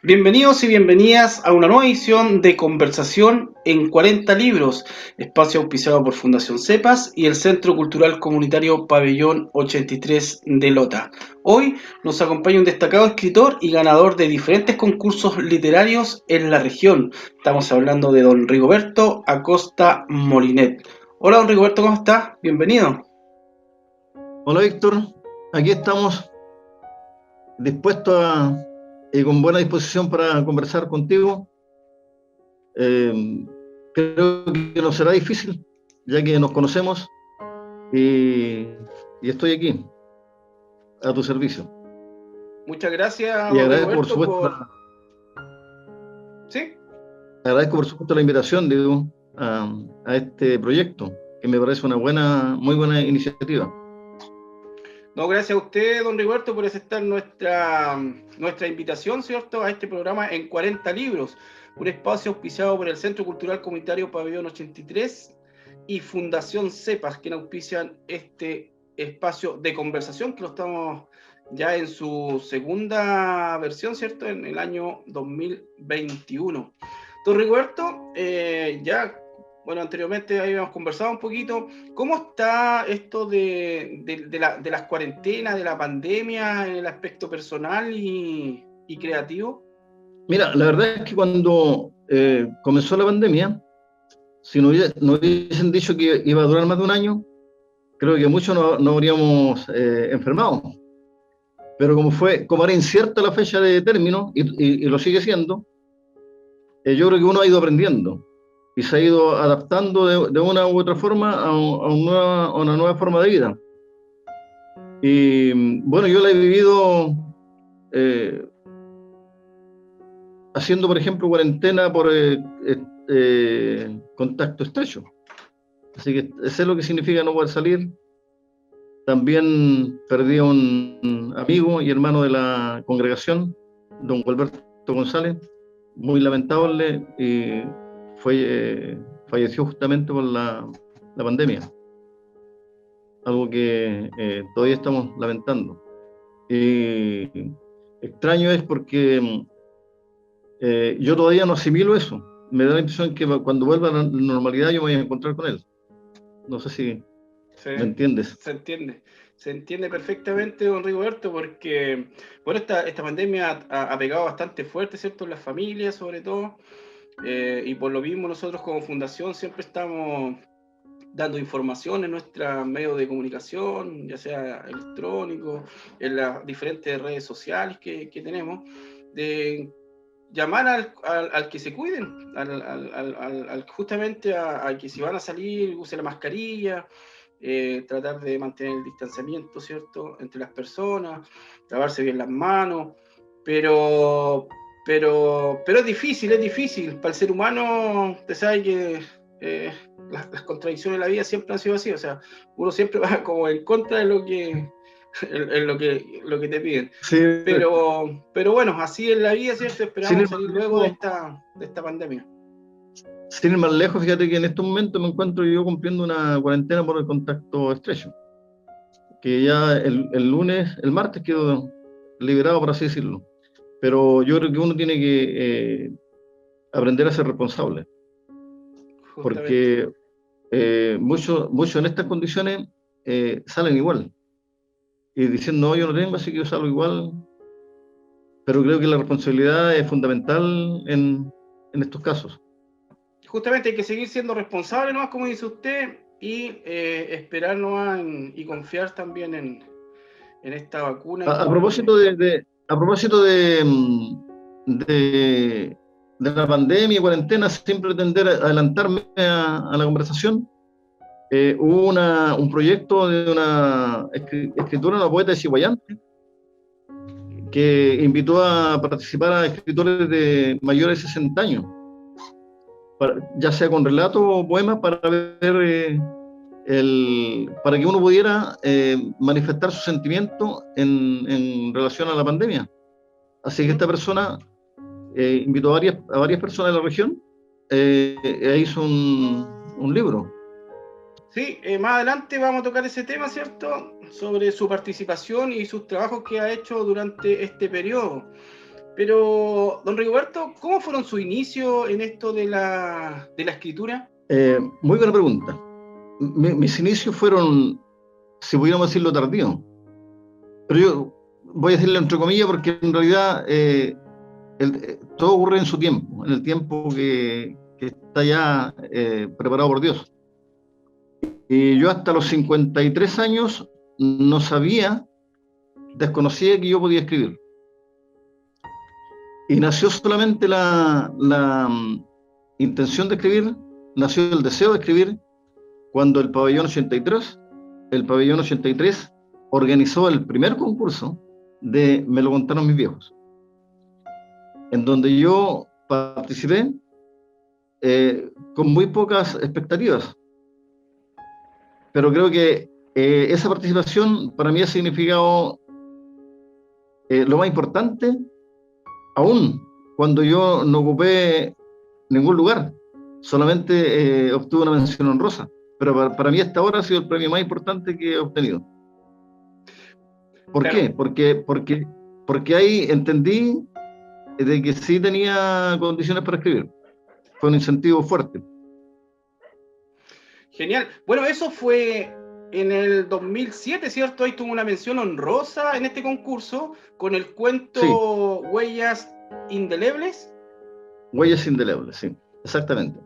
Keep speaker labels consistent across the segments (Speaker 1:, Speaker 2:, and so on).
Speaker 1: Bienvenidos y bienvenidas a una nueva edición de Conversación en 40 Libros, espacio auspiciado por Fundación CEPAS y el Centro Cultural Comunitario Pabellón 83 de Lota. Hoy nos acompaña un destacado escritor y ganador de diferentes concursos literarios en la región. Estamos hablando de don Rigoberto Acosta Molinet. Hola don Rigoberto, ¿cómo está? Bienvenido.
Speaker 2: Hola Víctor, aquí estamos dispuestos y con buena disposición para conversar contigo. Eh, Creo que no será difícil, ya que nos conocemos y, y estoy aquí, a tu servicio.
Speaker 1: Muchas gracias
Speaker 2: Y
Speaker 1: don Rigoberto por... ¿Sí?
Speaker 2: agradezco por supuesto la invitación, digo, a este proyecto, que me parece una muy buena iniciativa.
Speaker 1: No, gracias a usted, don Rigoberto, por aceptar nuestra invitación, ¿cierto?, a este programa en 40 libros, un espacio auspiciado por el Centro Cultural Comunitario Pabellón 83 y Fundación CEPAS, que auspician este espacio de conversación, que lo estamos ya en su segunda versión, ¿cierto?, en el año 2021. Don Rigoberto, bueno, anteriormente habíamos conversado un poquito. ¿Cómo está esto de las cuarentenas, de la pandemia en el aspecto personal y creativo?
Speaker 2: Mira, la verdad es que cuando comenzó la pandemia, si no hubiesen dicho que iba a durar más de un año, creo que muchos no habríamos enfermado. Pero como era incierta la fecha de término, y lo sigue siendo, yo creo que uno ha ido aprendiendo y se ha ido adaptando de una u otra forma a una nueva forma de vida. Y bueno, yo la he vivido eh, haciendo, por ejemplo, cuarentena por contacto estrecho. Así que sé lo que significa no poder salir. También perdí a un amigo y hermano de la congregación, don Gualberto González, muy lamentable, y falleció justamente por la pandemia, algo que todavía estamos lamentando. Y extraño es porque yo todavía no asimilo eso. Me da la impresión que cuando vuelva a la normalidad yo me voy a encontrar con él. No sé si
Speaker 1: Sí,
Speaker 2: me entiendes.
Speaker 1: se entiende perfectamente, don Rigoberto, porque bueno, esta pandemia ha pegado bastante fuerte, ¿cierto?, en las familias, sobre todo, y por lo mismo nosotros como fundación siempre estamos dando información en nuestros medios de comunicación, ya sea electrónicos, en las diferentes redes sociales que tenemos, de llamar al que se cuiden, justamente a que si van a salir, use la mascarilla, tratar de mantener el distanciamiento, ¿cierto?, entre las personas, lavarse bien las manos, pero, pero es difícil. Para el ser humano, usted sabe que eh, las contradicciones de la vida siempre han sido así, o sea, uno siempre va como en contra de lo que te piden.
Speaker 2: Sí,
Speaker 1: Pero bueno, así es la vida, ¿cierto?
Speaker 2: sin
Speaker 1: Esperamos
Speaker 2: ir más
Speaker 1: salir luego de
Speaker 2: lejos,
Speaker 1: esta pandemia.
Speaker 2: Sin ir más lejos, fíjate que en estos momentos me encuentro yo cumpliendo una cuarentena por el contacto estrecho, que ya el martes quedo liberado, por así decirlo. Pero yo creo que uno tiene que aprender a ser responsable,
Speaker 1: Justamente.
Speaker 2: porque muchos en estas condiciones salen igual y diciendo, no, yo no tengo, así que yo salgo igual, pero creo que la responsabilidad es fundamental en estos casos.
Speaker 1: Justamente hay que seguir siendo responsable, ¿no?, como dice usted, y esperar nomás y confiar también en esta vacuna
Speaker 2: A
Speaker 1: que...
Speaker 2: propósito a propósito de la pandemia y cuarentena, sin pretender adelantarme a la conversación, hubo un proyecto de una escritora, una poeta de Chihuayante, que invitó a participar a escritores de mayores de 60 años, ya sea con relatos o poemas, para ver para que uno pudiera manifestar su sentimiento en relación a la pandemia. Así que esta persona invitó a varias personas de la región e hizo un libro.
Speaker 1: Sí, más adelante vamos a tocar ese tema, ¿cierto?, sobre su participación y sus trabajos que ha hecho durante este periodo. Pero, don Rigoberto, ¿cómo fueron sus inicios en esto de la escritura?
Speaker 2: Muy buena pregunta. Mis inicios fueron, si pudiéramos decirlo, tardíos. Pero yo voy a decirlo entre comillas porque en realidad todo ocurre en su tiempo, en el tiempo que está ya preparado por Dios. Y yo hasta los 53 años no sabía, desconocía que yo podía escribir. Y nació solamente la intención de escribir, nació el deseo de escribir cuando el pabellón 83 organizó el primer concurso de Me lo contaron mis viejos, en donde yo participé con muy pocas expectativas, pero creo que esa participación para mí ha significado lo más importante, aún cuando yo no ocupé ningún lugar, solamente obtuve una mención honrosa, pero para mí hasta ahora ha sido el premio más importante que he obtenido. ¿Por
Speaker 1: Claro.
Speaker 2: qué? Porque ahí entendí de que sí tenía condiciones para escribir. Fue un incentivo fuerte.
Speaker 1: Genial. Bueno, eso fue en el 2007, ¿cierto? Ahí tuvo una mención honrosa en este concurso con el cuento
Speaker 2: Sí,
Speaker 1: Huellas Indelebles.
Speaker 2: huellas indelebles, sí, exactamente.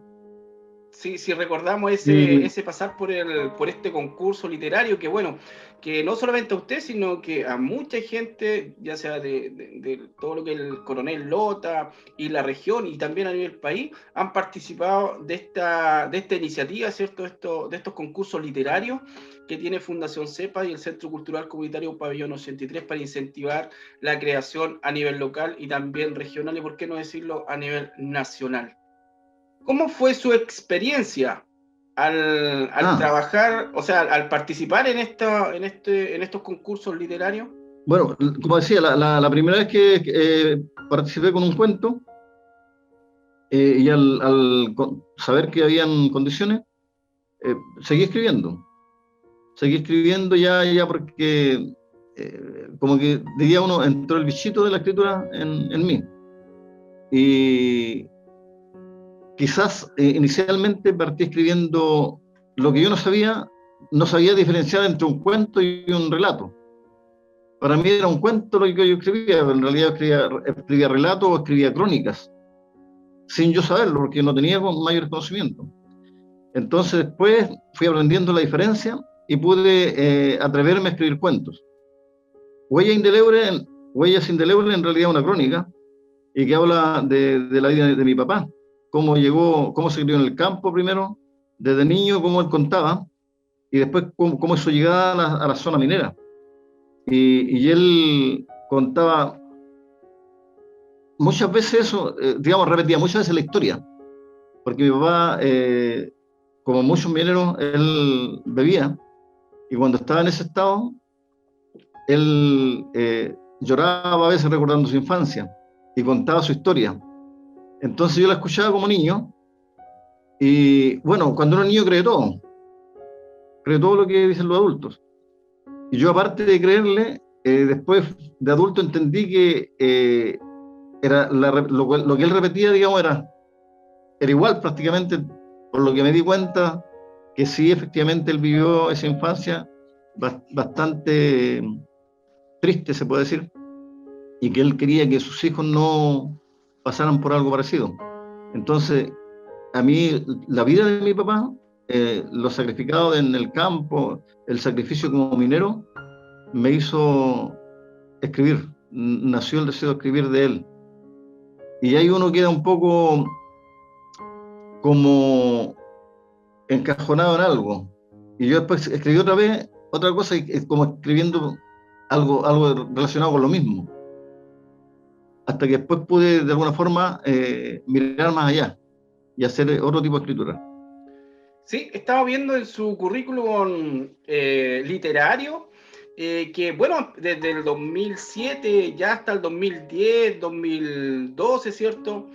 Speaker 1: Si recordamos
Speaker 2: Y
Speaker 1: ese pasar por este concurso literario, que bueno, que no solamente a usted, sino que a mucha gente, ya sea de todo lo que el Coronel Lota y la región y también a nivel país, han participado de esta iniciativa, ¿cierto? De estos concursos literarios que tiene Fundación CEPA y el Centro Cultural Comunitario Pabellón 83 para incentivar la creación a nivel local y también regional y, por qué no decirlo, a nivel nacional. ¿Cómo fue su experiencia al
Speaker 2: ah,
Speaker 1: trabajar, o sea, al participar en estos concursos literarios?
Speaker 2: bueno, como decía, la primera vez que participé con un cuento y al saber que habían condiciones, eh, seguí escribiendo. Seguí escribiendo ya porque, como que diría uno, entró el bichito de la escritura en mí. Y quizás inicialmente partí escribiendo lo que yo no sabía diferenciar entre un cuento y un relato. Para mí era un cuento lo que yo escribía, pero en realidad escribía relatos o escribía crónicas, sin yo saberlo, porque no tenía mayor conocimiento. Entonces después fui aprendiendo la diferencia y pude atreverme a escribir cuentos. Huella indeleble, Huellas indelebles en realidad es una crónica y que habla de la vida de mi papá, cómo llegó, cómo se crió en el campo primero, desde niño, cómo él contaba, y después cómo es su llegada a la zona minera. Y él contaba muchas veces eso, digamos, repetía muchas veces la historia, porque mi papá, como muchos mineros, él bebía, y cuando estaba en ese estado, él lloraba a veces recordando su infancia y contaba su historia. Entonces yo la escuchaba como niño y bueno, cuando uno es niño cree todo lo que dicen los adultos. Y yo aparte de creerle, después de adulto entendí que era lo que él repetía, digamos, era igual prácticamente, por lo que me di cuenta que sí, efectivamente él vivió esa infancia bastante triste, se puede decir, y que él quería que sus hijos no pasaran por algo parecido. Entonces, a mí, la vida de mi papá, los sacrificados en el campo, el sacrificio como minero, me hizo escribir. Nació el deseo de escribir de él. Y ahí uno queda un poco como encajonado en algo. Y yo después escribí otra vez otra cosa, como escribiendo algo relacionado con lo mismo. Hasta que después pude, de alguna forma, mirar más allá y hacer otro tipo de escritura.
Speaker 1: Sí, estaba viendo en su currículum literario que, bueno, desde el 2007 ya hasta el 2010, 2012, ¿cierto?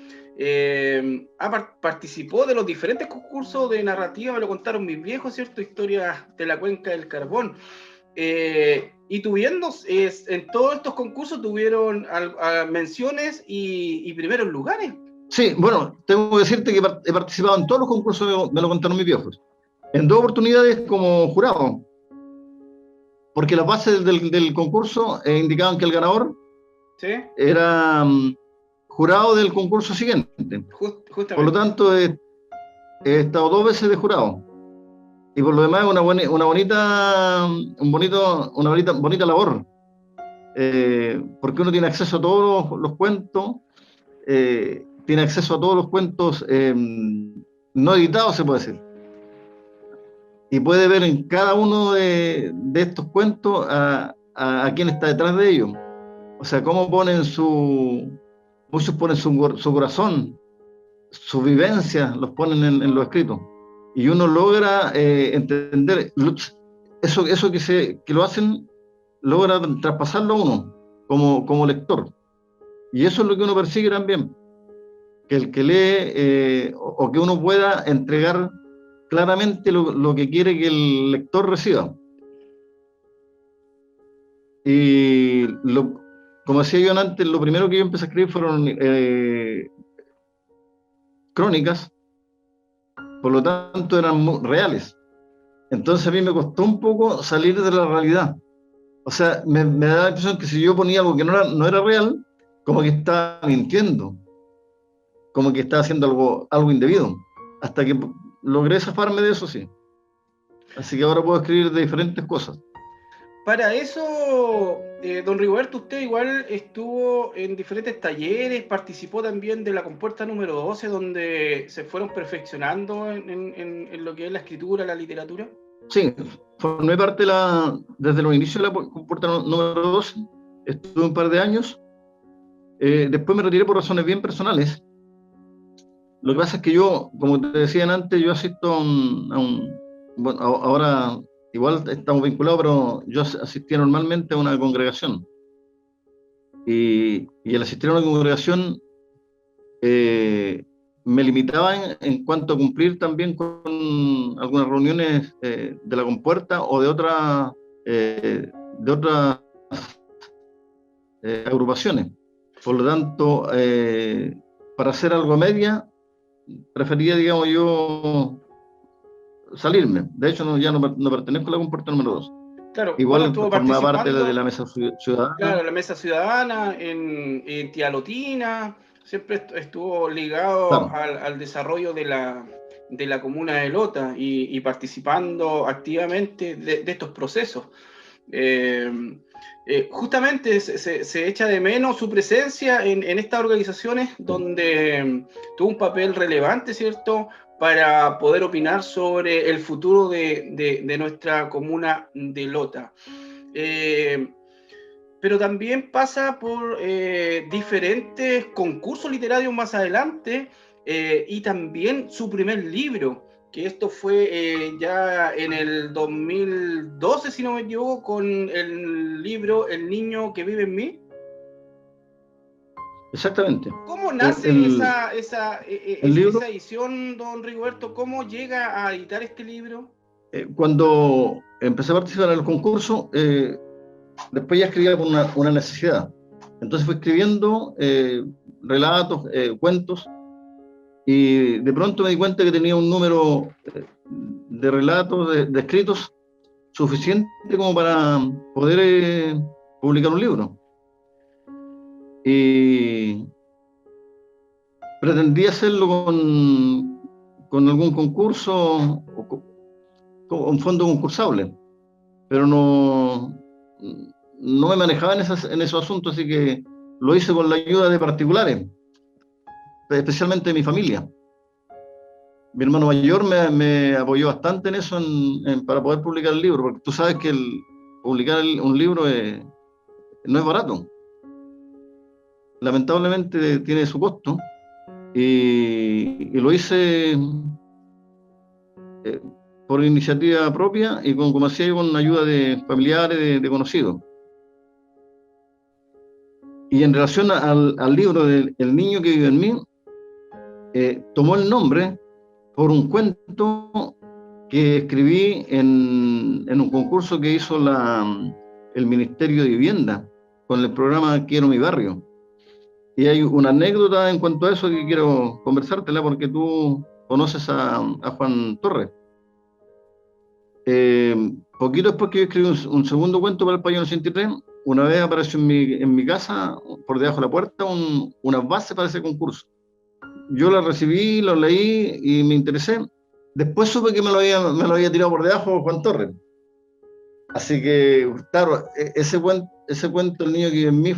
Speaker 1: Participó de los diferentes concursos de narrativa, me lo contaron mis viejos, ¿cierto? Historias de la Cuenca del Carbón. y en todos estos concursos tuvieron menciones y primeros lugares.
Speaker 2: Sí, bueno, tengo que decirte que he participado en todos los concursos, me lo contaron mis viejos. En 2 oportunidades como jurado, porque las bases del concurso indicaban que el ganador, ¿sí?, era jurado del concurso siguiente. Justamente. Por lo tanto, he estado 2 veces de jurado. Y por lo demás, una bonita labor. Porque uno tiene acceso a todos los cuentos, tiene acceso a todos los cuentos no editados, se puede decir. Y puede ver en cada uno de estos cuentos a quién está detrás de ellos. O sea, cómo muchos ponen su corazón, su vivencia, los ponen en los escritos. Y uno logra entender eso que lo hacen, logra traspasarlo a uno como lector. Y eso es lo que uno persigue también, que el que lee o que uno pueda entregar claramente lo que quiere que el lector reciba. Y como decía yo antes, lo primero que yo empecé a escribir fueron crónicas, por lo tanto eran reales. Entonces a mí me costó un poco salir de la realidad. O sea, me da la impresión que si yo ponía algo que no era real, como que estaba mintiendo, como que estaba haciendo algo indebido, hasta que logré zafarme de eso, sí. Así que ahora puedo escribir de diferentes cosas.
Speaker 1: Para eso, don Rigoberto, usted igual estuvo en diferentes talleres, participó también de la compuerta número 12, donde se fueron perfeccionando en lo que es la escritura, la literatura.
Speaker 2: Sí, formé parte desde los inicios de la compuerta número 12, estuve un par de años, después me retiré por razones bien personales. Lo que pasa es que yo, como te decían antes, yo asisto bueno, ahora igual estamos vinculados, pero yo asistía normalmente a una congregación. Y al asistir a una congregación me limitaba en cuanto a cumplir también con algunas reuniones de la compuerta o de otras agrupaciones. Por lo tanto, para hacer algo a media, prefería, digamos, yo salirme. De hecho, ya no pertenezco a la compuerta número 2.
Speaker 1: Claro,
Speaker 2: igual formaba parte de la Mesa Ciudadana.
Speaker 1: Claro, la Mesa Ciudadana, en Tía Lotina, siempre estuvo ligado, claro, al desarrollo de la comuna de Lota y participando activamente de estos procesos. Justamente se echa de menos su presencia en estas organizaciones donde tuvo un papel relevante, ¿cierto?, para poder opinar sobre el futuro de nuestra comuna de Lota. Pero también pasa por diferentes concursos literarios más adelante y también su primer libro, que esto fue ya en el 2012, si no me equivoco, con el libro El niño que vive en mí.
Speaker 2: Exactamente.
Speaker 1: ¿Cómo nace esa edición, don Rigoberto? ¿Cómo llega a editar este libro?
Speaker 2: Cuando empecé a participar en el concurso, después ya escribía por una necesidad. Entonces fui escribiendo relatos, cuentos, y de pronto me di cuenta que tenía un número de relatos, de escritos, suficiente como para poder publicar un libro. Y pretendí hacerlo con algún concurso o un fondo concursable, pero no me manejaba en esos asuntos, así que lo hice con la ayuda de particulares, especialmente de mi familia. Mi hermano mayor me apoyó bastante en eso para poder publicar el libro, porque tú sabes que publicar un libro no es barato. Lamentablemente tiene su costo, y lo hice por iniciativa propia y como decía, con ayuda de familiares, de conocidos. Y en relación al libro de El niño que vive en mí, tomó el nombre por un cuento que escribí en un concurso que hizo el Ministerio de Vivienda con el programa Quiero mi barrio. Y hay una anécdota en cuanto a eso que quiero conversártela porque tú conoces a Juan Torres. Poquito después que yo escribí un segundo cuento para el Pabellón 83, una vez apareció en mi casa, por debajo de la puerta, una base para ese concurso. Yo la recibí, lo leí y me interesé. Después supe que me lo había tirado por debajo Juan Torres. Así que, claro, ese cuento, El niño que vive en mí,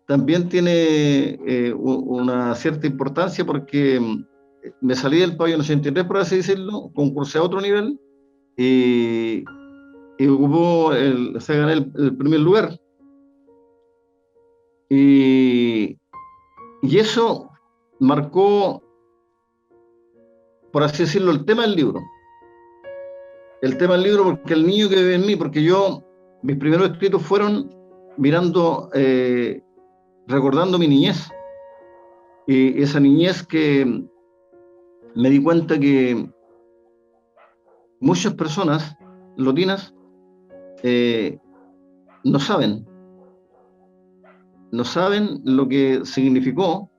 Speaker 2: también tiene una cierta importancia porque me salí del Pabellón 83, por así decirlo, concursé a otro nivel y gané el primer lugar. Y eso marcó, por así decirlo, el tema del libro. El tema del libro porque el niño que vive en mí, porque mis primeros escritos fueron mirando, recordando mi niñez. Y esa niñez que me di cuenta que muchas personas lotinas no saben lo que significó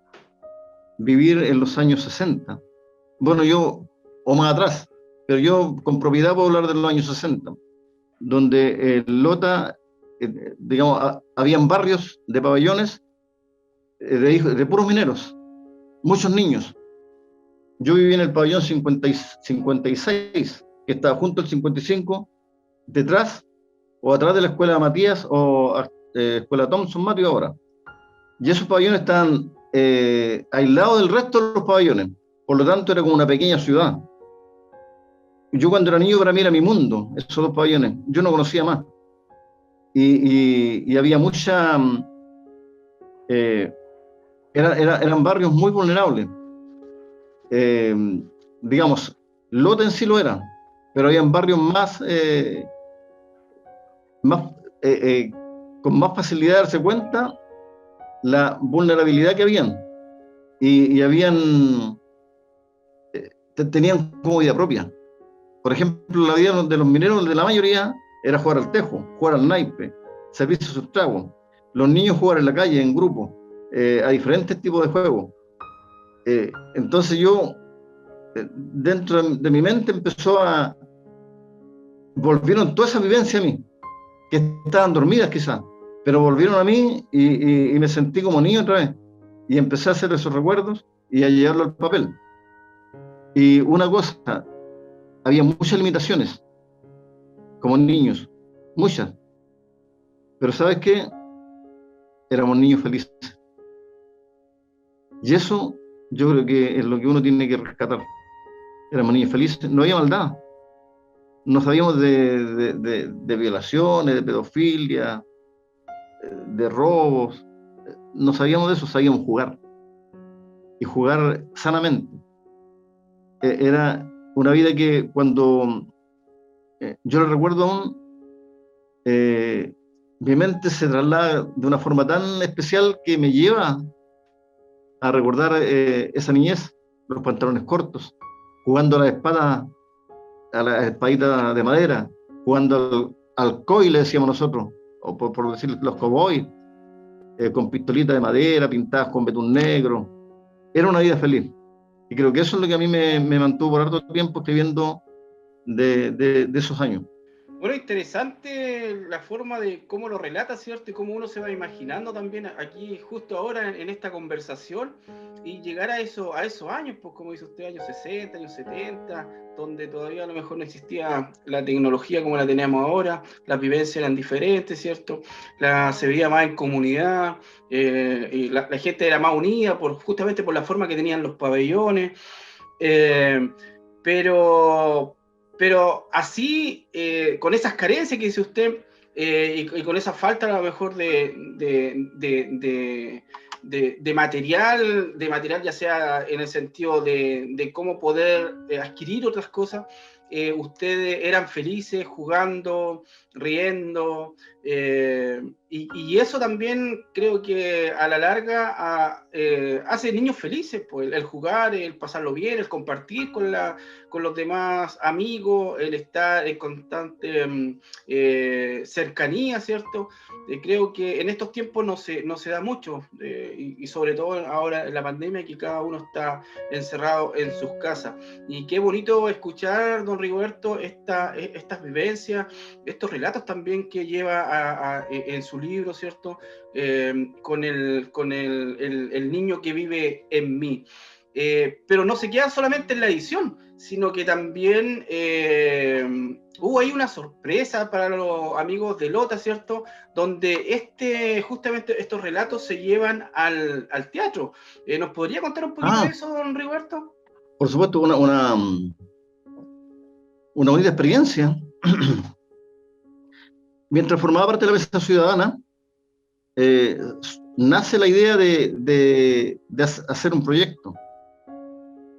Speaker 2: vivir en los años 60. Bueno, o más atrás, pero yo con propiedad puedo hablar de los años 60, donde Lota, digamos, habían barrios de pabellones de puros mineros, muchos niños. Yo viví en el pabellón 56, que estaba junto al 55, detrás o atrás de la escuela Matías o escuela Thompson Matthew ahora. Y esos pabellones estaban aislados del resto de los pabellones. Por lo tanto, era como una pequeña ciudad. Yo cuando era niño, para mí era mi mundo, esos dos pabellones. Yo no conocía más. Y había mucha... eran barrios muy vulnerables. Digamos, Lota en sí lo era, pero habían barrios con más facilidad de darse cuenta la vulnerabilidad que habían. Y tenían como vida propia. Por ejemplo, la vida de los mineros, de la mayoría, era jugar al tejo, jugar al naipe, servirse sus tragos. Los niños jugar en la calle, en grupo, a diferentes tipos de juegos. Entonces dentro de mi mente volvieron toda esa vivencia a mí, que estaban dormidas quizás, pero volvieron a mí y me sentí como niño otra vez. Y empecé a hacer esos recuerdos y a llevarlo al papel. Y una cosa, había muchas limitaciones, como niños, muchas. Pero ¿sabes qué? Éramos niños felices. Y eso yo creo que es lo que uno tiene que rescatar. Éramos niños felices, no había maldad. No sabíamos de violaciones, de pedofilia, de robos. No sabíamos de eso, sabíamos jugar. Y jugar sanamente. Era una vida que cuando yo lo recuerdo aún, mi mente se traslada de una forma tan especial que me lleva a recordar esa niñez, los pantalones cortos, jugando a las espaditas de madera, jugando al coy, le decíamos nosotros, o por decir los cowboys, con pistolitas de madera pintadas con betún negro. Era una vida feliz. Y creo que eso es lo que a mí me mantuvo por harto tiempo escribiendo de esos años.
Speaker 1: Bueno, interesante la forma de cómo lo relata, ¿cierto? Y cómo uno se va imaginando también aquí, justo ahora, en esta conversación, y llegar a esos años, pues como dice usted, años 60, años 70, donde todavía a lo mejor no existía la tecnología como la tenemos ahora, las vivencias eran diferentes, ¿cierto? Se vivía más en comunidad, y la gente era más unida, justamente por la forma que tenían los pabellones, pero así, con esas carencias que dice usted, y con esa falta a lo mejor de material, ya sea en el sentido de cómo poder adquirir otras cosas, ustedes eran felices jugando, riendo, y eso también creo que a la larga hace niños felices, pues, el jugar, el pasarlo bien, el compartir con los demás amigos, el estar en constante cercanía, ¿cierto? Creo que en estos tiempos no se da mucho, y sobre todo ahora en la pandemia, que cada uno está encerrado en sus casas. Y qué bonito escuchar, don Rigoberto, estas vivencias, estos relatos también que lleva en su libro, ¿cierto? Con el niño que vive en mí. Pero no se queda solamente en la edición, sino que también hubo ahí una sorpresa para los amigos de Lota, ¿cierto? Donde justamente estos relatos se llevan al teatro. ¿Nos podría contar un poquito de eso, don Rigoberto?
Speaker 2: Por supuesto, una bonita experiencia. Mientras formaba parte de la Mesa Ciudadana, nace la idea de hacer un proyecto.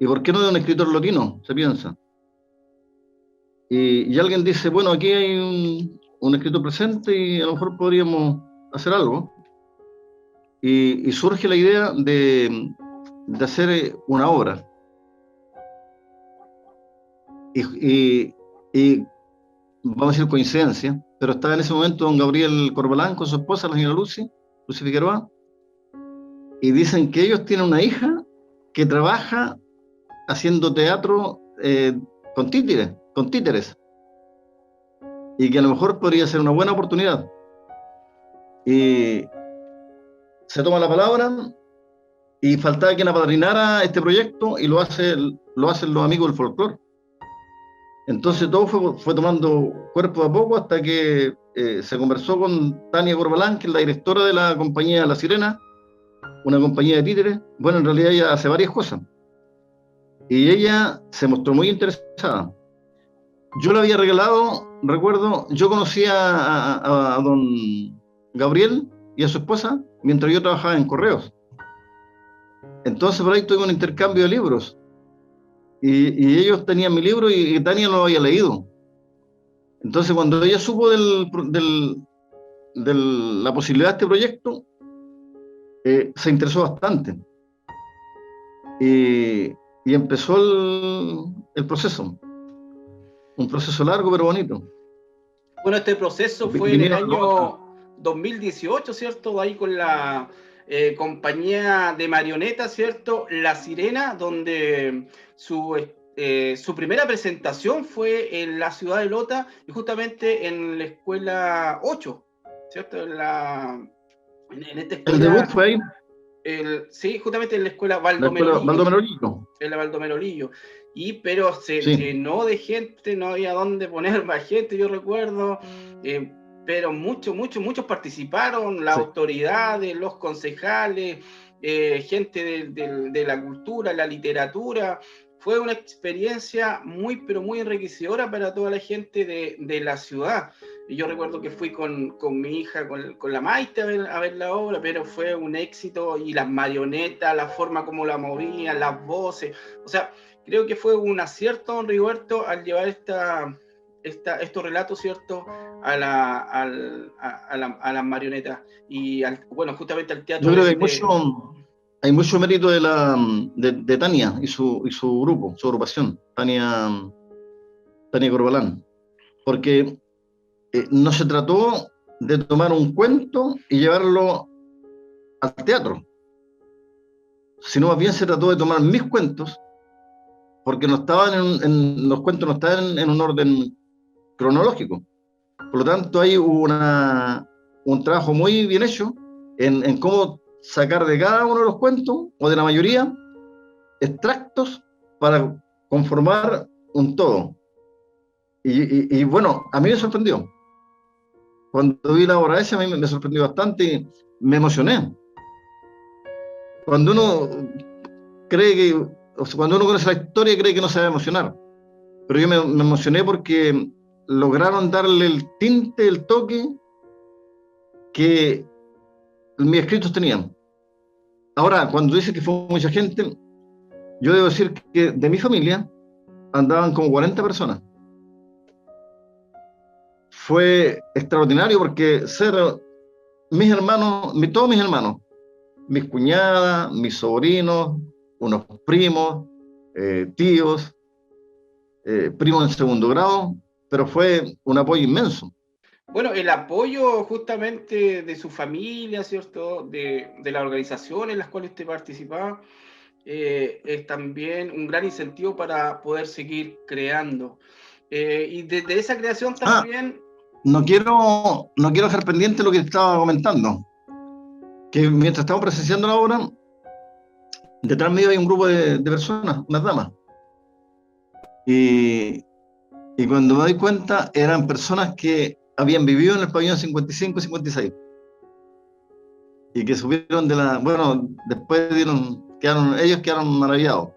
Speaker 2: ¿Y por qué no de un escritor lotino? Se piensa. Y alguien dice, bueno, aquí hay un escritor presente y a lo mejor podríamos hacer algo. Y surge la idea de hacer una obra. Y vamos a decir coincidencia, pero estaba en ese momento don Gabriel Corbalán con su esposa, la señora Lucy Figueroa, y dicen que ellos tienen una hija que trabaja haciendo teatro con títeres, y que a lo mejor podría ser una buena oportunidad. Y se toma la palabra, y faltaba quien apadrinara este proyecto, y lo hacen los amigos del folclore. Entonces todo fue tomando cuerpo a poco hasta que se conversó con Tania Corbalán, que es la directora de la compañía La Sirena, una compañía de títeres. Bueno, en realidad ella hace varias cosas. Y ella se mostró muy interesada. Yo le había regalado, recuerdo, yo conocía a don Gabriel y a su esposa mientras yo trabajaba en Correos. Entonces por ahí tuve un intercambio de libros. Y ellos tenían mi libro y Tania no lo había leído. Entonces cuando ella supo de la posibilidad de este proyecto, se interesó bastante. Y empezó el proceso. Un proceso largo pero bonito.
Speaker 1: Bueno, este proceso fue en el año 2018, ¿cierto? Ahí con la compañía de marionetas, ¿cierto? La Sirena, donde su primera presentación fue en la ciudad de Lota y justamente en la escuela 8, ¿cierto? En esta escuela,
Speaker 2: el debut fue ahí.
Speaker 1: Sí, justamente en la escuela Baldomero En la Baldomero Lillo. Pero se llenó de gente, no había dónde poner más gente, yo recuerdo. Pero muchos participaron, las autoridades, los concejales, gente de la cultura, la literatura. Fue una experiencia pero muy enriquecedora para toda la gente de la ciudad. Y yo recuerdo que fui con mi hija, con la Maite a ver la obra, pero fue un éxito, y las marionetas, la forma como la movían, las voces. O sea, creo que fue un acierto, don Rigoberto, al llevar estos relatos, ¿cierto?, a las marionetas y bueno, justamente al teatro.
Speaker 2: Yo creo que hay mucho mérito de Tania y su grupo, su agrupación, Tania Corbalán, porque no se trató de tomar un cuento y llevarlo al teatro, sino más bien se trató de tomar mis cuentos, porque no estaban los cuentos no estaban en un orden cronológico. Por lo tanto, ahí hubo un trabajo muy bien hecho en cómo sacar de cada uno de los cuentos, o de la mayoría, extractos para conformar un todo. Y bueno, a mí me sorprendió. Cuando vi la obra esa, a mí me sorprendió bastante y me emocioné. Cuando uno cuando uno conoce la historia, cree que no se va a emocionar. Pero yo me emocioné porque lograron darle el tinte, el toque que mis escritos tenían. Ahora, cuando dice que fue mucha gente, yo debo decir que de mi familia andaban como 40 personas. Fue extraordinario porque ser mis hermanos, todos mis hermanos, mis cuñadas, mis sobrinos, unos primos, tíos, primos en segundo grado, pero fue un apoyo inmenso.
Speaker 1: Bueno, el apoyo justamente de su familia, ¿cierto? De las organizaciones en las cuales usted participaba, es también un gran incentivo para poder seguir creando. Y desde esa creación
Speaker 2: Ah,
Speaker 1: también...
Speaker 2: no quiero dejar pendiente lo que estaba comentando, que mientras estamos presenciando la obra, detrás mío hay un grupo de personas, unas damas, y, y cuando me doy cuenta eran personas que habían vivido en el pabellón 55 y 56 y que subieron bueno, después ellos quedaron maravillados.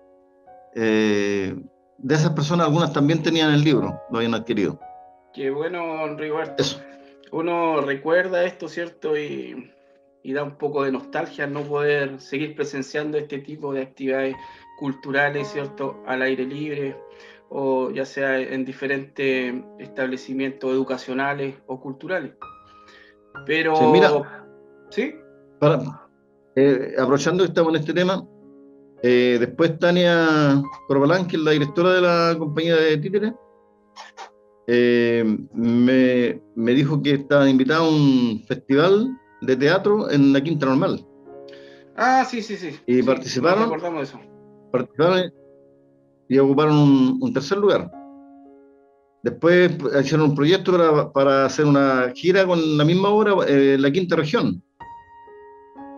Speaker 2: De esas personas algunas también tenían el libro, lo habían adquirido.
Speaker 1: Qué bueno, Rigoberto.
Speaker 2: Eso.
Speaker 1: Uno recuerda esto, ¿cierto? Y da un poco de nostalgia no poder seguir presenciando este tipo de actividades culturales, ¿cierto? Al aire libre, o ya sea en diferentes establecimientos educacionales o culturales.
Speaker 2: Sí,
Speaker 1: Pero,
Speaker 2: mira,
Speaker 1: ¿sí?
Speaker 2: aprovechando que estamos en este tema, después Tania Corbalán, que es la directora de la compañía de títeres, me dijo que estaba invitada a un festival de teatro en la Quinta Normal.
Speaker 1: Ah, sí, sí, sí,
Speaker 2: Y
Speaker 1: sí, nos recordamos de eso.
Speaker 2: participaron y ocuparon un tercer lugar. Después hicieron un proyecto para hacer una gira con la misma obra en la quinta región.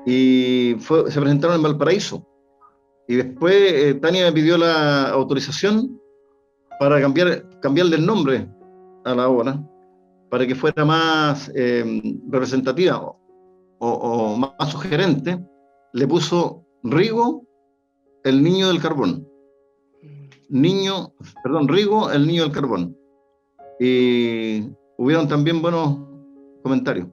Speaker 2: Y se presentaron en Valparaíso. Y después Tania me pidió la autorización para cambiarle el nombre a la obra, para que fuera más representativa o más sugerente. Le puso Rigo, el niño del carbón. Rigo, el niño del carbón. Y hubieron también buenos comentarios.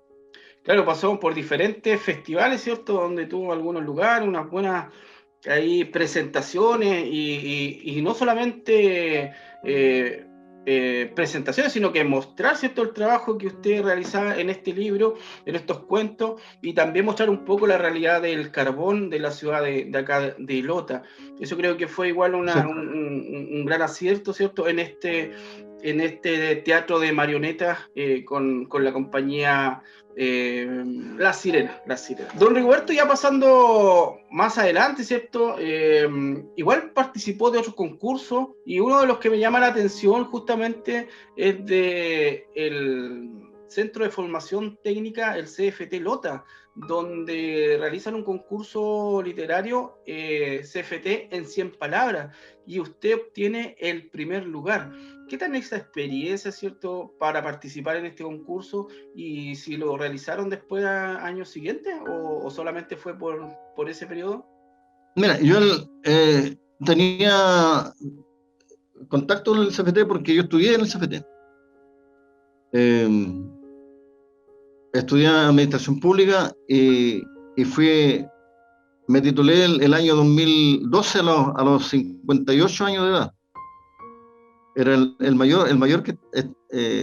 Speaker 1: Claro, pasó por diferentes festivales, ¿cierto? Donde tuvo algunos lugares, unas buenas ahí presentaciones y no solamente presentaciones, sino que mostrar, ¿cierto? El trabajo que usted realizaba en este libro, en estos cuentos, y también mostrar un poco la realidad del carbón de la ciudad de acá de Lota. Eso creo que fue igual
Speaker 2: Sí.
Speaker 1: un gran acierto, ¿cierto? En este teatro de marionetas con la compañía La Sirena, La Sirena. Don Rigoberto, ya pasando más adelante, ¿cierto? Igual participó de otros concursos y uno de los que me llama la atención justamente es de el Centro de Formación Técnica, el CFT Lota, donde realizan un concurso literario CFT en 100 palabras y usted obtiene el primer lugar. ¿Qué tal esa experiencia, cierto, para participar en este concurso y si lo realizaron después a años siguientes o solamente fue por ese periodo?
Speaker 2: Mira, yo tenía contacto con el CFT porque yo estudié en el CFT. Estudié administración pública y me titulé el año 2012 a los 58 años de edad. Era el mayor de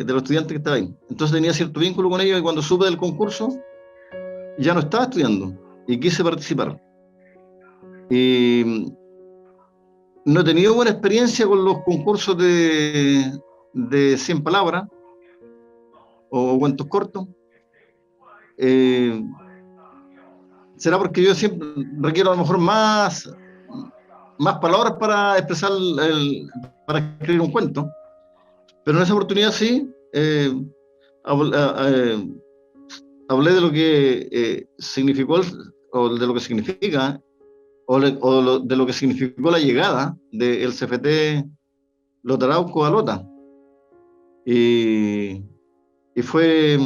Speaker 2: los estudiantes que estaba ahí. Entonces tenía cierto vínculo con ellos y cuando supe del concurso ya no estaba estudiando y quise participar. Y no he tenido buena experiencia con los concursos de 100 palabras o cuentos cortos. Será porque yo siempre requiero a lo mejor más palabras para expresar para escribir un cuento, pero en esa oportunidad sí hablé de lo que significó o de lo que significa de lo que significó la llegada del CFT Lotarauco a Lota y fue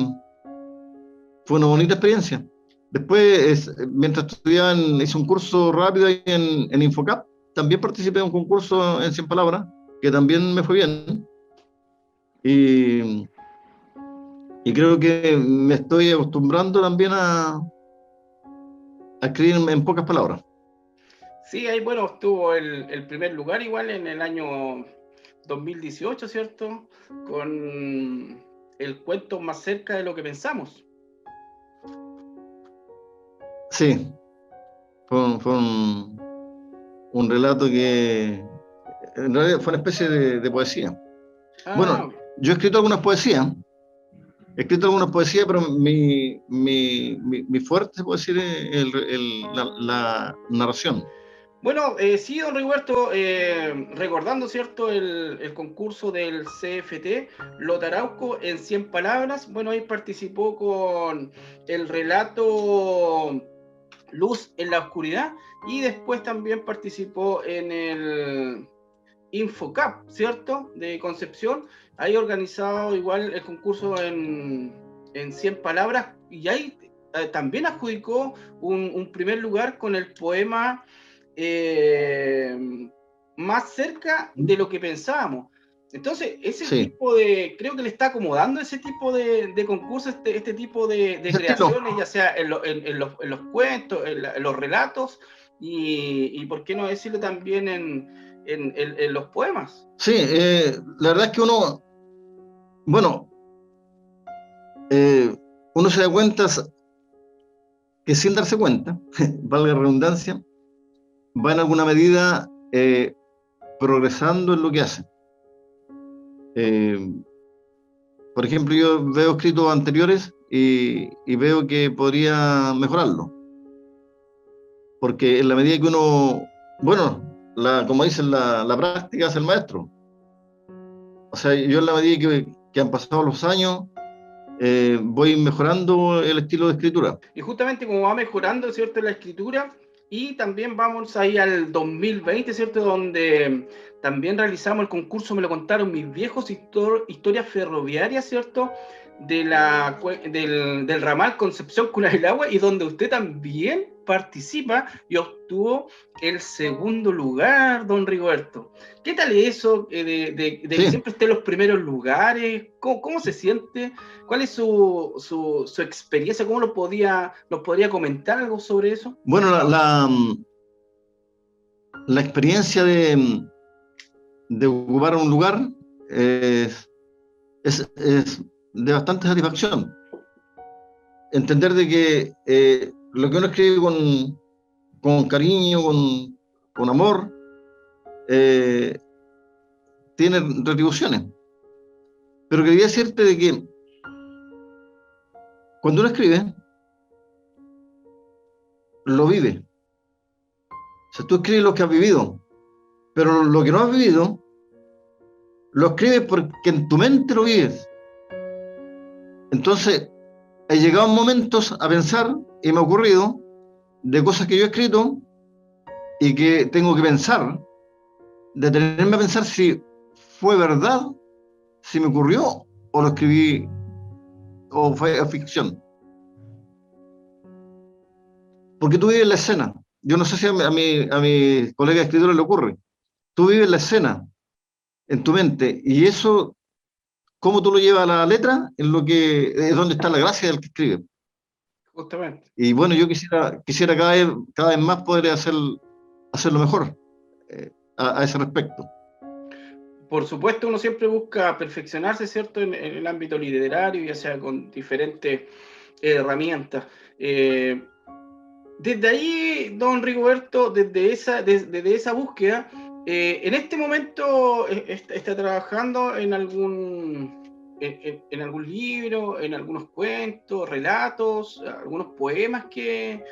Speaker 2: una bonita experiencia. Después, mientras estudiaba, hice un curso rápido ahí en Infocap. También participé en un concurso en 100 palabras, que también me fue bien. Y, y creo que me estoy acostumbrando también a escribir en pocas palabras.
Speaker 1: Sí, ahí bueno, obtuvo el primer lugar igual en el año 2018, ¿cierto? Con el cuento Más cerca de lo que pensamos.
Speaker 2: Sí, fue un relato que en realidad fue una especie de poesía.
Speaker 1: Ah,
Speaker 2: Bueno, yo he escrito algunas poesías, pero mi fuerte, se puede decir, es la narración.
Speaker 1: bueno, sí, don Rigoberto, recordando, ¿cierto?, el concurso del CFT, Lotarauco en 100 palabras, bueno, ahí participó con el relato Luz en la oscuridad y después también participó en el Infocap, ¿cierto?, de Concepción, ahí organizado igual el concurso en 100 palabras y ahí también adjudicó un primer lugar con el poema más cerca de lo que pensábamos. Entonces, ese
Speaker 2: Sí,
Speaker 1: tipo creo que le está acomodando ese tipo de concursos, este tipo de
Speaker 2: ese estilo.
Speaker 1: creaciones, ya sea en los cuentos, en los relatos, y por qué no decirlo también en los poemas.
Speaker 2: Sí, la verdad es que bueno, uno se da cuenta que sin darse cuenta, valga la redundancia, va en alguna medida progresando en lo que hace. Eh, por ejemplo, yo veo escritos anteriores y veo que podría mejorarlo, porque en la medida que bueno, como dicen, la práctica hace el maestro. O sea, yo en la medida que han pasado los años, voy mejorando el estilo de escritura.
Speaker 1: Y justamente como va mejorando, ¿cierto?, la escritura, y también vamos ahí al 2020, ¿cierto?, donde también realizamos el concurso, me lo contaron mis viejos, historias ferroviarias, ¿cierto?, del ramal Concepción Cuna del Agua, y donde usted también participa y obtuvo el segundo lugar, don Rigoberto. ¿Qué tal eso de que
Speaker 2: Sí,
Speaker 1: siempre esté en los primeros lugares? ¿Cómo se siente? ¿Cuál es su experiencia? ¿Cómo nos podría comentar algo sobre eso?
Speaker 2: bueno, la experiencia de ocupar un lugar es de bastante satisfacción. Entender de que lo que uno escribe con cariño, con amor, eh, tiene retribuciones. Pero quería decirte de que cuando uno escribe, lo vive. O sea, tú escribes lo que has vivido, pero lo que no has vivido, lo escribes porque en tu mente lo vives. Entonces, he llegado momentos a pensar, y me ha ocurrido, de cosas que yo he escrito y que tengo que pensar, detenerme a pensar si fue verdad, si me ocurrió, o lo escribí, o fue ficción. Porque tú vives la escena. Yo no sé si a mi colega escritor le ocurre. Tú vives la escena en tu mente, y eso, cómo tú lo llevas a la letra, es donde está la gracia del que escribe.
Speaker 1: Justamente.
Speaker 2: Y bueno, yo quisiera cada vez más poder hacerlo mejor a ese respecto.
Speaker 1: Por supuesto, uno siempre busca perfeccionarse, ¿cierto?, en el ámbito literario, ya sea con diferentes herramientas. Desde ahí, don Rigoberto, desde esa búsqueda, en este momento está trabajando en algún libro, en algunos cuentos, relatos, algunos poemas que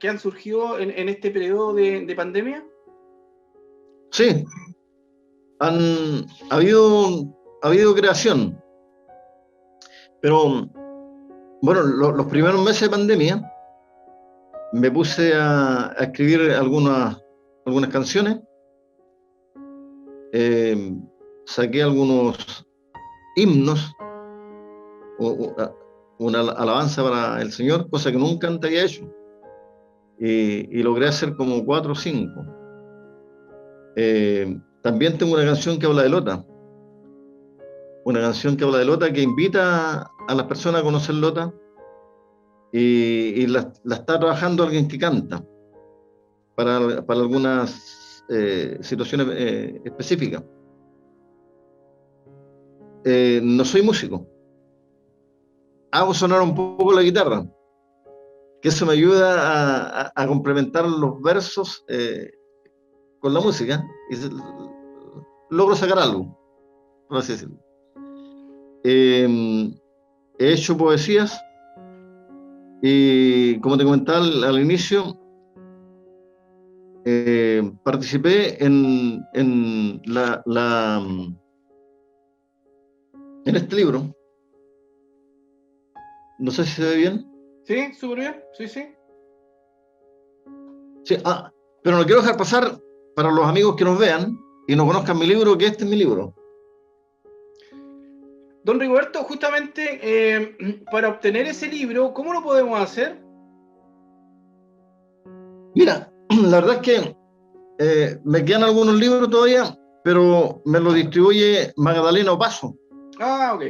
Speaker 1: han surgido en este periodo de pandemia.
Speaker 2: Sí, ha habido creación, pero bueno, los primeros meses de pandemia me puse a escribir algunas canciones, eh, saqué algunos himnos, una alabanza para el Señor, cosa que nunca antes había hecho, y logré hacer como cuatro o cinco. También tengo una canción que habla de Lota, que invita a las personas a conocer Lota, y la está trabajando alguien que canta para algunas situaciones específicas. No soy músico, hago sonar un poco la guitarra, que eso me ayuda a complementar los versos con la música y logro sacar algo, por así decirlo. He hecho poesías y, como te comentaba al inicio, participé en este libro. No sé si se ve bien.
Speaker 1: Sí, súper bien, sí, sí.
Speaker 2: Sí, pero no quiero dejar pasar para los amigos que nos vean y no conozcan mi libro, que este es mi libro.
Speaker 1: Don Rigoberto, justamente para obtener ese libro, ¿cómo lo podemos hacer?
Speaker 2: Mira, la verdad es que me quedan algunos libros todavía, pero me lo distribuye Magdalena Opaso.
Speaker 1: Ah, ok.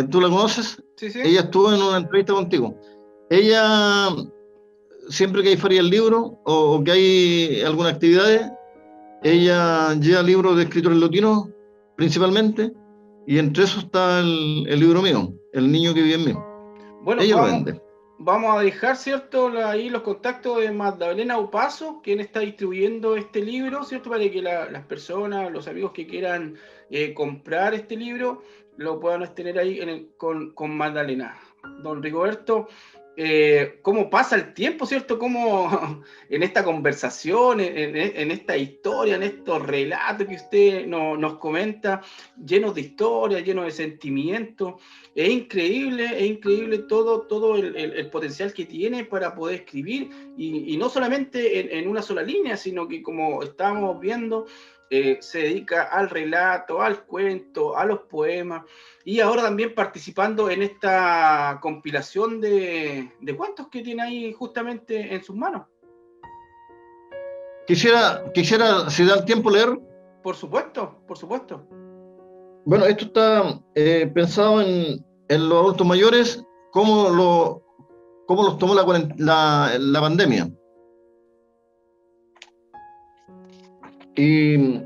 Speaker 2: ¿Tú la conoces?
Speaker 1: Sí, sí.
Speaker 2: Ella estuvo en una entrevista contigo. Ella, siempre que hay feria del libro o que hay alguna actividad, ella lleva libros de escritores latinos principalmente, y entre esos está el libro mío, El niño que vive en mí.
Speaker 1: Bueno,
Speaker 2: Ella lo vende.
Speaker 1: vamos a dejar, ¿cierto? Ahí los contactos de Magdalena Opaso, quien está distribuyendo este libro, ¿cierto? Para que las personas, los amigos que quieran comprar este libro, lo puedan tener ahí con Magdalena. Don Rigoberto, ¿cómo pasa el tiempo, ¿cierto? ¿Cómo en esta conversación, en esta historia, en estos relatos que usted nos comenta, llenos de historia, llenos de sentimientos? Es increíble todo el potencial que tiene para poder escribir, y no solamente en una sola línea, sino que, como estábamos viendo, se dedica al relato, al cuento, a los poemas, y ahora también participando en esta compilación de cuentos que tiene ahí justamente en sus manos.
Speaker 2: Quisiera, si da el tiempo, leer.
Speaker 1: Por supuesto, por supuesto.
Speaker 2: Bueno, esto está pensado en los adultos mayores, cómo los tomó la pandemia. Y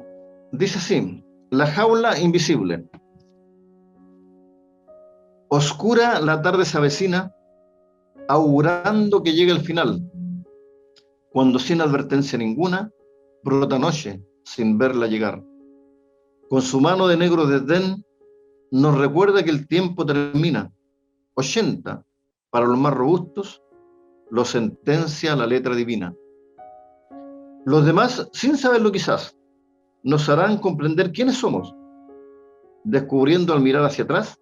Speaker 2: dice así: la jaula invisible. Oscura la tarde se avecina, augurando que llega el final, cuando sin advertencia ninguna, brota noche sin verla llegar. Con su mano de negro desdén, nos recuerda que el tiempo termina. 80, para los más robustos, lo sentencia la letra divina. Los demás, sin saberlo quizás, nos harán comprender quiénes somos, descubriendo al mirar hacia atrás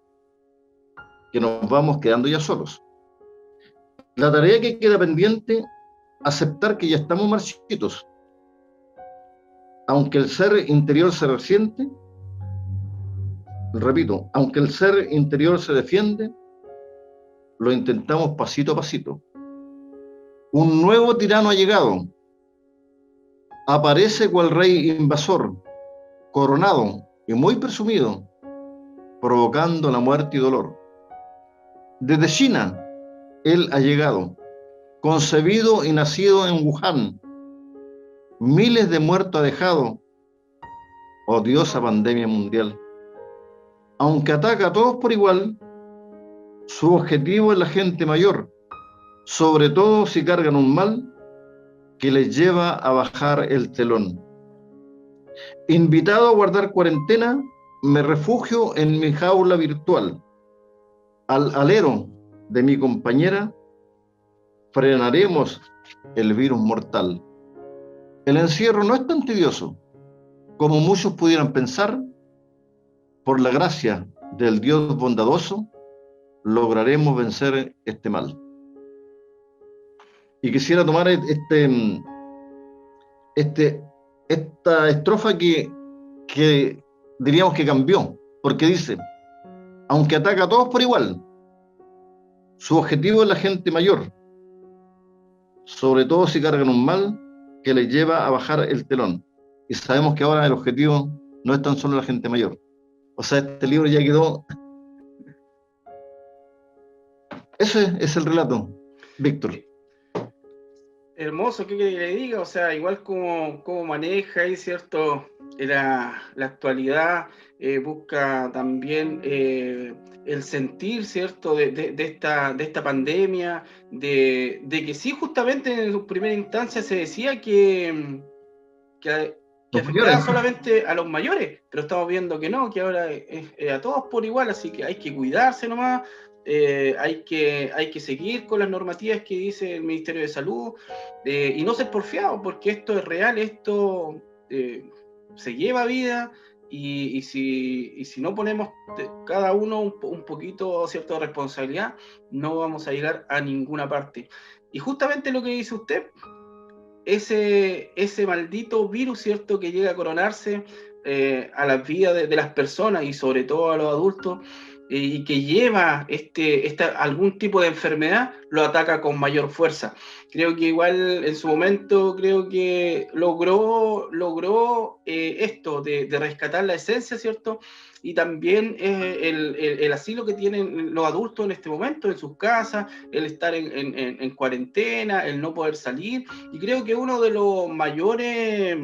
Speaker 2: que nos vamos quedando ya solos. La tarea que queda pendiente, aceptar que ya estamos marchitos. Aunque el ser interior se resiente, repito, aunque el ser interior se defiende, lo intentamos pasito a pasito. Un nuevo tirano ha llegado. Aparece cual rey invasor, coronado y muy presumido, provocando la muerte y dolor. Desde China, él ha llegado, concebido y nacido en Wuhan. Miles de muertos ha dejado, odiosa pandemia mundial. Aunque ataca a todos por igual, su objetivo es la gente mayor, sobre todo si cargan un mal que les lleva a bajar el telón. Invitado a guardar cuarentena, me refugio en mi jaula virtual. Al alero de mi compañera, frenaremos el virus mortal. El encierro no es tan tedioso como muchos pudieran pensar. Por la gracia del Dios bondadoso, lograremos vencer este mal. Y quisiera tomar esta estrofa que diríamos que cambió, porque dice: aunque ataca a todos por igual, su objetivo es la gente mayor, sobre todo si cargan un mal que les lleva a bajar el telón. Y sabemos que ahora el objetivo no es tan solo la gente mayor. O sea, este libro ya quedó. Ese es el relato, Víctor.
Speaker 1: Hermoso, ¿qué quiere que le diga? O sea, igual como maneja ahí, ¿cierto? la actualidad busca también el sentir, ¿cierto?, de esta pandemia, de que sí, justamente en su primera instancia se decía que
Speaker 2: Los
Speaker 1: afectaba
Speaker 2: mayores.
Speaker 1: solamente a los mayores, pero estamos viendo que no, que ahora es a todos por igual, así que hay que cuidarse nomás, hay que seguir con las normativas que dice el Ministerio de Salud, y no ser porfiado, porque esto es real, esto se lleva vida, y si no ponemos cada uno un poquito, ¿cierto?, de responsabilidad, no vamos a llegar a ninguna parte. Y justamente lo que dice usted, ese maldito virus, ¿cierto?, que llega a coronarse a las vidas de las personas y sobre todo a los adultos, y que lleva algún tipo de enfermedad, lo ataca con mayor fuerza. Creo que igual en su momento, creo que logró esto de rescatar la esencia, ¿cierto? Y también el asilo que tienen los adultos en este momento, en sus casas, el estar en cuarentena, el no poder salir. Y creo que uno de los mayores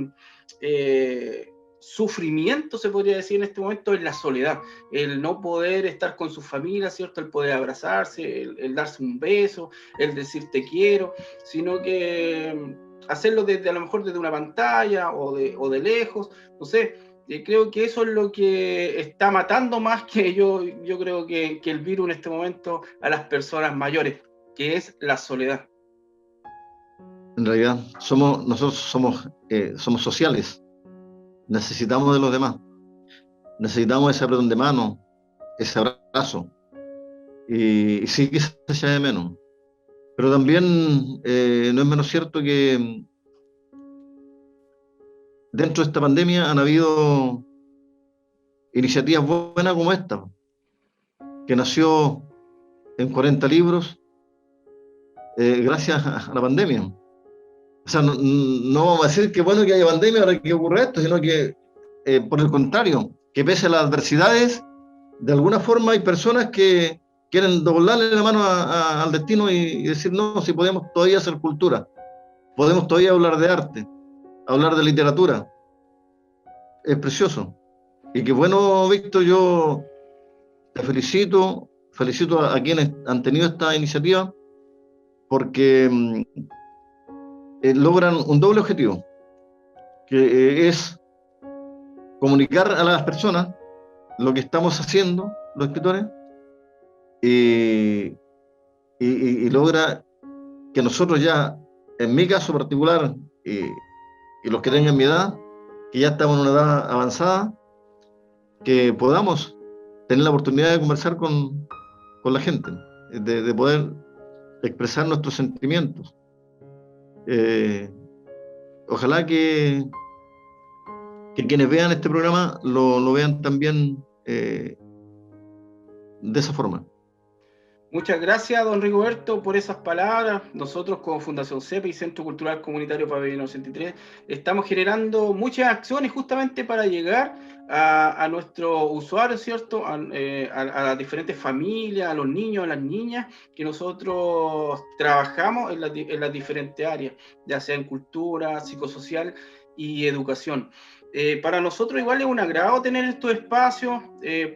Speaker 1: sufrimientos, se podría decir en este momento, es la soledad, el no poder estar con su familia, ¿cierto? El poder abrazarse, el darse un beso, el decir te quiero, sino que hacerlo a lo mejor desde una pantalla o de lejos, no sé. Creo que eso es lo que está matando más que yo creo que el virus en este momento a las personas mayores, que es la soledad.
Speaker 2: En realidad, nosotros somos sociales, necesitamos de los demás, necesitamos ese apretón de mano, ese abrazo, y sí que se echa de menos. Pero también no es menos cierto que dentro de esta pandemia han habido iniciativas buenas como esta, que nació en 40 libros gracias a la pandemia. O sea, no vamos a decir que bueno que haya pandemia ahora que ocurra esto, sino que por el contrario, que pese a las adversidades, de alguna forma hay personas que quieren doblarle la mano al destino y decir, no, si podemos todavía hacer cultura, podemos todavía hablar de arte, hablar de literatura. Es precioso. Y qué bueno, Víctor, yo te felicito a quienes han tenido esta iniciativa, porque logran un doble objetivo, que es comunicar a las personas lo que estamos haciendo, los escritores, y, y logra que nosotros ya, en mi caso particular, y los que tengan mi edad, que ya estamos en una edad avanzada, que podamos tener la oportunidad de conversar con la gente, de poder expresar nuestros sentimientos. Ojalá que quienes vean este programa lo vean también de esa forma.
Speaker 1: Muchas gracias, don Rigoberto, por esas palabras. Nosotros, como Fundación CEPE y Centro Cultural Comunitario Pabellón 83, estamos generando muchas acciones justamente para llegar a nuestros usuarios, ¿cierto? A las diferentes familias, a los niños, a las niñas, que nosotros trabajamos en las diferentes áreas, ya sea en cultura, psicosocial y educación. Para nosotros igual es un agrado tener estos espacios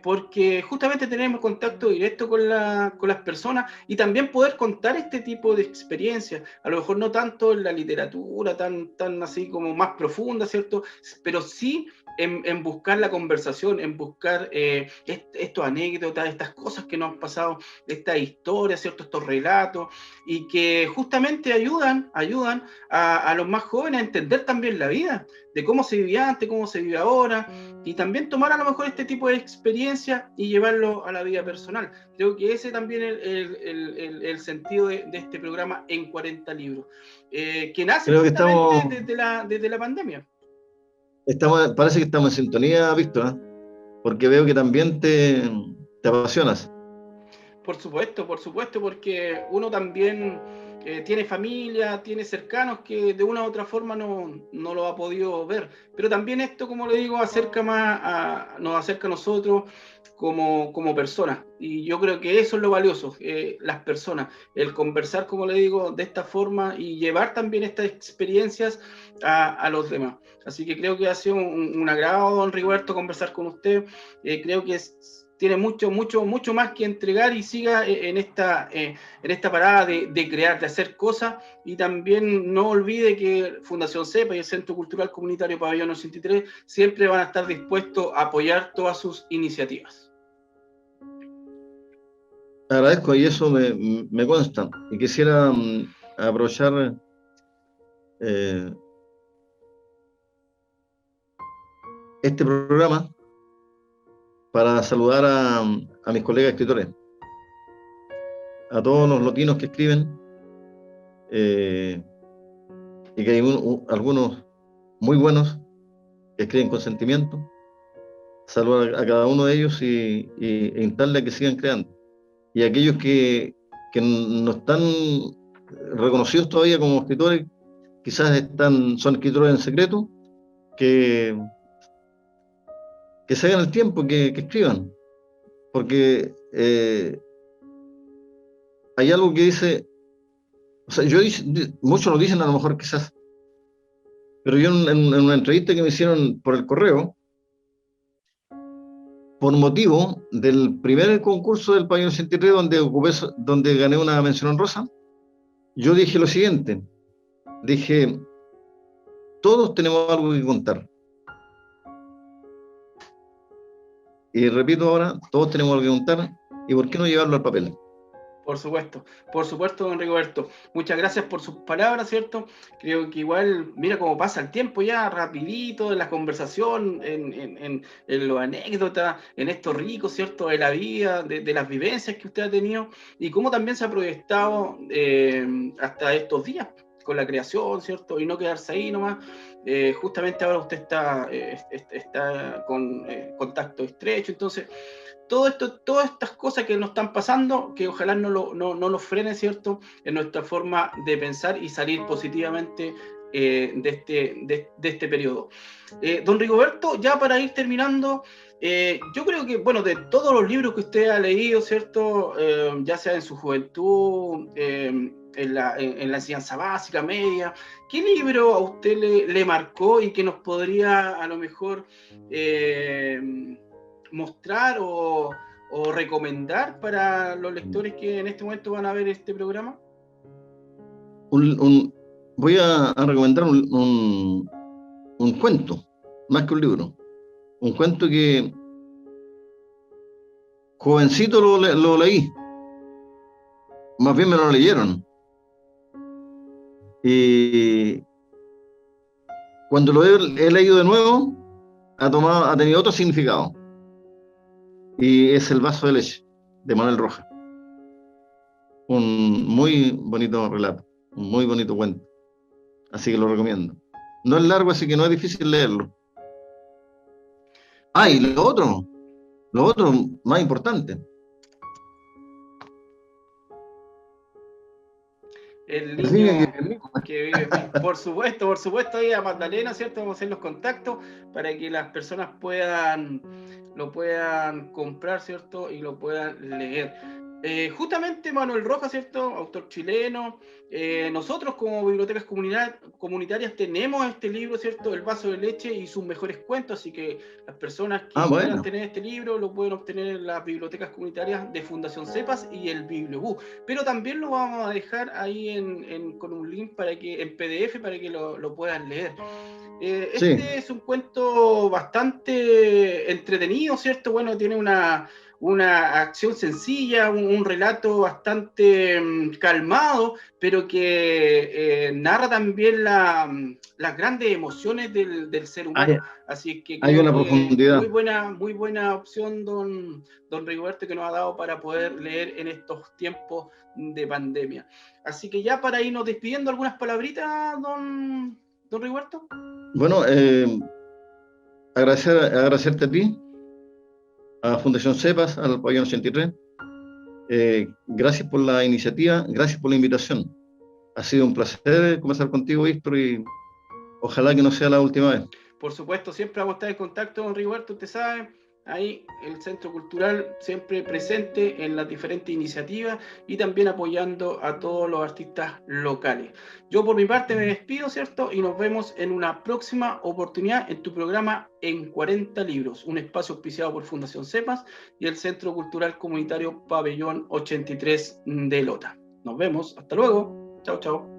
Speaker 1: porque justamente tenemos contacto directo con las personas y también poder contar este tipo de experiencias, a lo mejor no tanto en la literatura tan así como más profunda, ¿cierto? Pero sí en buscar la conversación, en buscar estas anécdotas, estas cosas que nos han pasado, estas historias, ¿cierto? Estos relatos, y que justamente ayudan a los más jóvenes a entender también la vida, de cómo se vivía antes, cómo se vive ahora, y también tomar a lo mejor este tipo de experiencia y llevarlo a la vida personal. Creo que ese también es el sentido de este programa en 40 libros, que nace
Speaker 2: Creo que
Speaker 1: justamente desde la pandemia.
Speaker 2: parece que estamos en sintonía, Víctor, ¿eh? Porque veo que también te apasionas.
Speaker 1: Por supuesto, porque uno también tiene familia, tiene cercanos que de una u otra forma no lo ha podido ver. Pero también esto, como le digo, nos acerca a nosotros como personas. Y yo creo que eso es lo valioso, las personas, el conversar, como le digo, de esta forma y llevar también estas experiencias a los demás. Así que creo que ha sido un agrado, don Rigoberto, conversar con usted. Creo que tiene mucho más que entregar y siga en esta parada de crear, de hacer cosas, y también no olvide que Fundación CEPAS y el Centro Cultural Comunitario Pabellón 83 siempre van a estar dispuestos a apoyar todas sus iniciativas.
Speaker 2: Agradezco y eso me consta. Y quisiera aprovechar este programa para saludar a mis colegas escritores, a todos los lotinos que escriben, y que hay algunos muy buenos que escriben con sentimiento. Saludar a cada uno de ellos e instarle a que sigan creando. Y aquellos que no están reconocidos todavía como escritores, quizás son escritores en secreto, que se hagan el tiempo, que escriban, porque hay algo que dice, o sea, muchos lo dicen a lo mejor quizás, pero yo en una entrevista que me hicieron por el correo, por motivo del primer concurso del Pabellón 83 donde gané una mención honrosa, yo dije lo siguiente, dije, todos tenemos algo que contar. Y repito ahora, todos tenemos algo que contar, y ¿por qué no llevarlo al papel?
Speaker 1: Por supuesto, don Rigoberto. Muchas gracias por sus palabras, ¿cierto? Creo que igual, mira cómo pasa el tiempo ya, rapidito, en la conversación, en las anécdotas, en esto rico, ¿cierto? De la vida, de las vivencias que usted ha tenido, y cómo también se ha proyectado hasta estos días con la creación, ¿cierto? Y no quedarse ahí nomás. Justamente ahora usted está con contacto estrecho, entonces todas estas cosas que nos están pasando, que ojalá no nos frene, ¿cierto?, en nuestra forma de pensar y salir positivamente de este periodo. Don Rigoberto, ya para ir terminando, yo creo que, bueno, de todos los libros que usted ha leído, ¿cierto?, ya sea en su juventud, en la enseñanza básica, media, ¿qué libro a usted le marcó y que nos podría a lo mejor mostrar o recomendar para los lectores que en este momento van a ver este programa?
Speaker 2: Voy a recomendar un cuento, más que un libro. Un cuento que jovencito lo leí, más bien me lo leyeron. Y cuando lo he leído de nuevo, ha tenido otro significado. Y es El vaso de leche, de Manuel Rojas. Un muy bonito relato, un muy bonito cuento. Así que lo recomiendo. No es largo, así que no es difícil leerlo. Y lo otro más importante.
Speaker 1: El niño que vive, por supuesto, ahí a Magdalena, ¿cierto? Vamos a hacer los contactos para que las personas lo puedan comprar, ¿cierto? Y lo puedan leer. Justamente Manuel Rojas, ¿cierto?, autor chileno. Nosotros como bibliotecas comunitarias tenemos este libro, ¿cierto?, El vaso de leche y sus mejores cuentos, así que las personas que quieran tener este libro lo pueden obtener en las bibliotecas comunitarias de Fundación CEPAS y el Bibliobús, pero también lo vamos a dejar ahí con un link en PDF para que lo puedan leer. Este es un cuento bastante entretenido, ¿cierto? Bueno, tiene una acción sencilla, un relato bastante calmado, pero que narra también las grandes emociones del ser humano. Así que
Speaker 2: hay una profundidad.
Speaker 1: Muy buena opción, don Rigoberto, que nos ha dado para poder leer en estos tiempos de pandemia. Así que ya para irnos despidiendo, algunas palabritas, don Rigoberto.
Speaker 2: Bueno, agradecerte a ti, a Fundación CEPAS, al Pabellón 83. Gracias por la iniciativa, gracias por la invitación. Ha sido un placer conversar contigo, Víctor, y ojalá que no sea la última vez.
Speaker 1: Por supuesto, siempre vamos a estar en contacto con Rigoberto, usted sabe, ahí el Centro Cultural siempre presente en las diferentes iniciativas y también apoyando a todos los artistas locales. Yo por mi parte me despido, ¿cierto? Y nos vemos en una próxima oportunidad en tu programa En 40 Libros, un espacio auspiciado por Fundación CEPAS y el Centro Cultural Comunitario Pabellón 83 de Lota. Nos vemos, hasta luego, chao, chao.